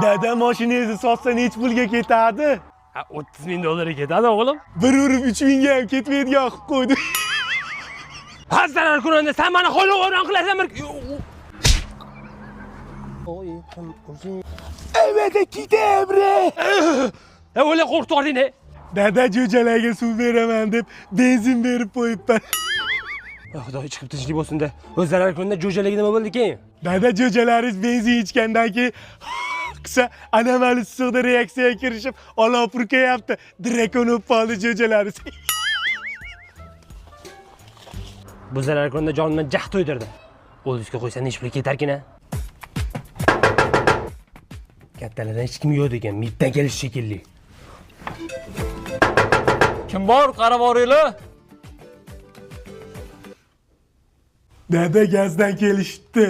Dada mashinangizni sotsa necha pulga ketadi? Ha, 30.000 dollarga ketadi o'g'lim. Bir urib 3.000 ga ham ketmaydigan qilib qo'ydi. Hazzalar kunida sen meni qo'lga o'ran qilasan bir. Evet, kitemre. O'la qo'rqtording. Dada jo'jalarga suv beraman deb benzin berib qo'yibman. Xudoy chiqib tinchlik bo'lsin-da. O'zlari kunida jo'jaligi nima bo'ldi keyin? Dada jo'jalaringiz benzin ichgandan keyin qisa anomal issiqda reaksiyaga kirishib, olov purkayapti. Drakon bo'lib qoldi jo'jalaringiz. Bu zarar kunida jonimdan jah to'ydirdi. O'lishga qo'ysa necha pul ketarkin-a? Kattalardan hech kim yo'q degan, middan kelish shekilli. Kim bor, qarab boringlar. Dada gazdan kelishdi.